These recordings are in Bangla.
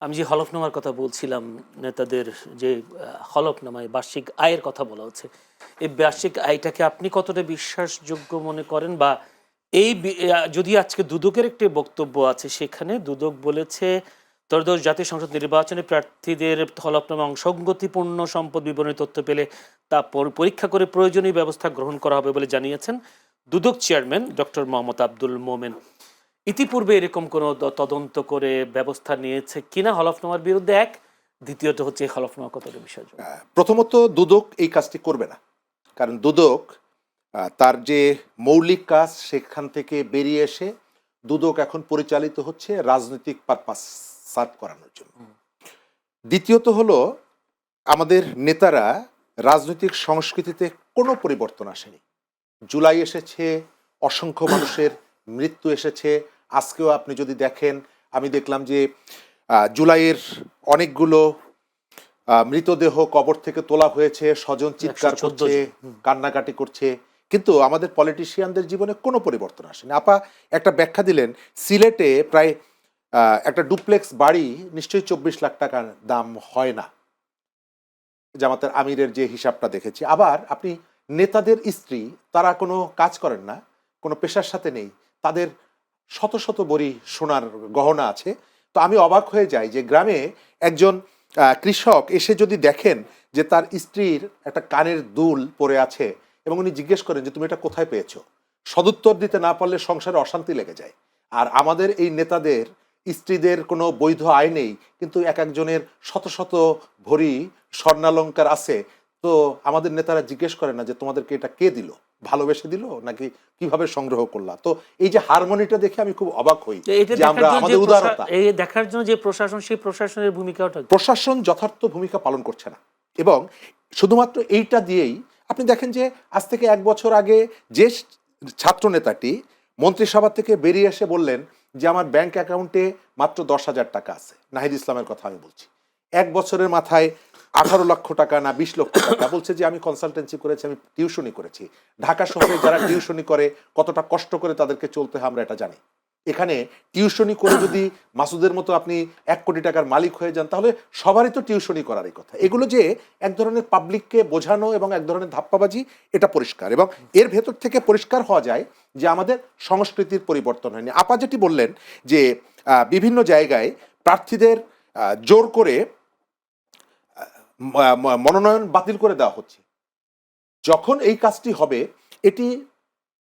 আমি যে হলফনামার কথা বলছিলাম, নেতাদের যে হলফনামায় বার্ষিক আয়ের কথা বলা হচ্ছে, এই বার্ষিক আয়টাকে আপনি কতটা বিশ্বাসযোগ্য মনে করেন? বা এই যদি আজকে দুদকের একটি বক্তব্য আছে, সেখানে দুদক বলেছে ত্রয়োদশ জাতীয় সংসদ নির্বাচনে প্রার্থীদের হলফনামা অসঙ্গতিপূর্ণ সম্পদ বিবরণী তথ্য পেলে তা পরীক্ষা করে প্রয়োজনীয় ব্যবস্থা গ্রহণ করা হবে বলে জানিয়েছেন দুদক চেয়ারম্যান ডক্টর মোহাম্মদ আব্দুল মোমেন। ইতিপূর্বে এরকম কোনো তদন্ত করে ব্যবস্থা নিয়েছে কিনা হলফনামার বিরুদ্ধে? এক, দ্বিতীয়ত হচ্ছে এই হলফনামা কতটা বিষয়যোগ্য? প্রথমত দুদক এই কাজটি করবে না, কারণ দুদক তার যে মৌলিক কাজ সেখান থেকে বেরিয়ে এসে দুদক এখন পরিচালিত হচ্ছে রাজনৈতিক পারপাস সার্ভ করানোর জন্য। দ্বিতীয়ত হলো, আমাদের নেতারা রাজনৈতিক সংস্কৃতিতে কোনো পরিবর্তন আসেনি। জুলাই এসেছে, অসংখ্য মানুষের মৃত্যু এসেছে। আজকেও আপনি যদি দেখেন, আমি দেখলাম যে জুলাইয়ের অনেকগুলো মৃতদেহ কবর থেকে তোলা হয়েছে, স্বজন চিৎকার করছে, কান্নাকাটি করছে, কিন্তু আমাদের পলিটিশিয়ানদের জীবনে কোনো পরিবর্তন আসেনি। আপা একটা ব্যাখ্যা দিলেন, সিলেটে প্রায় একটা ডুপ্লেক্স বাড়ি নিশ্চয়ই 24 লাখ টাকার দাম হয় না, জামাতের আমিরের যে হিসাবটা দেখেছি। আবার আপনি নেতাদের স্ত্রী, তারা কোনো কাজ করেন না, কোনো পেশার সাথে নেই, তাদের শত শত ভরি সোনার গহনা আছে। তো আমি অবাক হয়ে যাই যে গ্রামে একজন কৃষক এসে যদি দেখেন যে তার স্ত্রীর একটা কানের দুল পরে আছে এবং উনি জিজ্ঞেস করেন যে তুমি এটা কোথায় পেয়েছো, সদুত্তর দিতে না পারলে সংসারে অশান্তি লেগে যায়। আর আমাদের এই নেতাদের স্ত্রীদের কোনো বৈধ আয় নেই, কিন্তু এক একজনের শত শত ভরি স্বর্ণালঙ্কার আছে। তো আমাদের নেতারা জিজ্ঞেস করে না যে তোমাদেরকে এটা কে দিল, ভালোবেসে দিল নাকি কিভাবে সংগ্রহ করলা? তো এই যে হারমোনিটা দেখে আমি খুব অবাক হই যে আমরা আমাদের উদারতা, এই দেখার জন্য যে প্রশাসন, সেই প্রশাসনের ভূমিকাটা, প্রশাসন যথার্থ ভূমিকা পালন করছে না। এবং শুধুমাত্র এইটা দিয়েই আপনি দেখেন যে আজ থেকে 1 বছর আগে যে ছাত্র নেতাটি মন্ত্রিসভা থেকে বেরিয়ে এসে বললেন যে আমার ব্যাংক অ্যাকাউন্টে মাত্র 10,000 টাকা আছে, নাহিদ ইসলামের কথা আমি বলছি, 1 বছরের মাথায় 18 লক্ষ টাকা না 20 লক্ষ টাকা, বলছে যে আমি কনসালটেন্সি করেছি, আমি টিউশনি করেছি। ঢাকা শহরে যারা টিউশনি করে কতটা কষ্ট করে তাদেরকে চলতে হয় আমরা এটা জানি। এখানে টিউশনি করে যদি মাসুদের মতো আপনি 1 কোটি টাকার মালিক হয়ে যান, তাহলে সবারই তো টিউশনি করারই কথা। এগুলো যে এক ধরনের পাবলিককে বোঝানো এবং এক ধরনের ধাপ্পাবাজি, এটা পরিষ্কার। এবং এর ভেতর থেকে পরিষ্কার হওয়া যায় যে আমাদের সংস্কৃতির পরিবর্তন হয়নি। আপা যেটি বললেন যে বিভিন্ন জায়গায় প্রার্থীদের জোর করে মনোনয়ন বাতিল করে দেওয়া হচ্ছে। যখন এই কাজটি হবে, এটি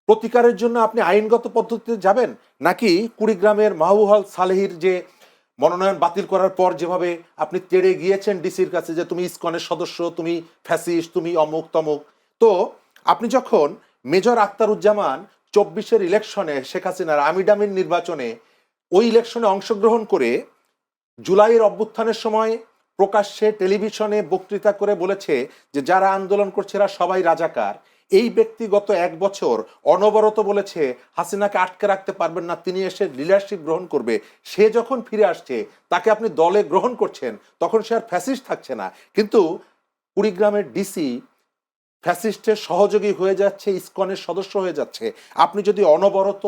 প্রতিকারের জন্য আপনি আইনগত পদ্ধতিতে যাবেন, নাকি কুড়িগ্রামের মাহবুব সালেহির যে মনোনয়ন বাতিল করার পর যেভাবে আপনি তেড়ে গিয়েছেন ডিসির কাছে যে তুমি ইসকনের সদস্য, তুমি ফ্যাসিস্ট, তুমি অমুক তমুক। তো আপনি যখন মেজর আখতারুজ্জামান 24-এর ইলেকশনে, শেখ হাসিনার আমিডামির নির্বাচনে, ওই ইলেকশনে অংশগ্রহণ করে জুলাইয়ের অভ্যুত্থানের সময় প্রকাশ্যে টেলিভিশনে বক্তৃতা করে বলেছে যে যারা আন্দোলন করছে এরা সবাই রাজাকার, এই ব্যক্তি গত 1 বছর অনবরত বলেছে হাসিনাকে আটকে রাখতে পারবেন না, তিনি এসে লিডারশিপ গ্রহণ করবে। সে যখন ফিরে আসছে, তাকে আপনি দলে গ্রহণ করছেন, তখন সে আর ফ্যাসিস্ট থাকছে না। কিন্তু কুড়িগ্রামের ডিসি ফ্যাসিস্টের সহযোগী হয়ে যাচ্ছে, ইসকনের সদস্য হয়ে যাচ্ছে। আপনি যদি অনবরত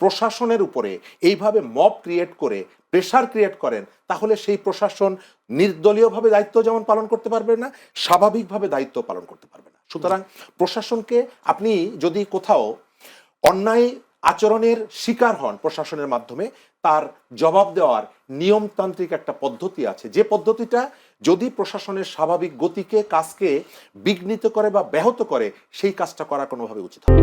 প্রশাসনের উপরে এইভাবে মব ক্রিয়েট করে প্রেশার ক্রিয়েট করেন, তাহলে সেই প্রশাসন নির্দলীয়ভাবে দায়িত্ব যেমন পালন করতে পারবে না, স্বাভাবিকভাবে দায়িত্ব পালন করতে পারবে না। সুতরাং প্রশাসনকে, আপনি যদি কোথাও অন্যায় আচরণের শিকার হন প্রশাসনের মাধ্যমে, তার জবাব দেওয়ার নিয়মতান্ত্রিক একটা পদ্ধতি আছে, যে পদ্ধতিটা যদি প্রশাসনের স্বাভাবিক গতিকে, কাজকে বিঘ্নিত করে বা ব্যাহত করে, সেই কাজটা করা কোনোভাবে উচিত হবে।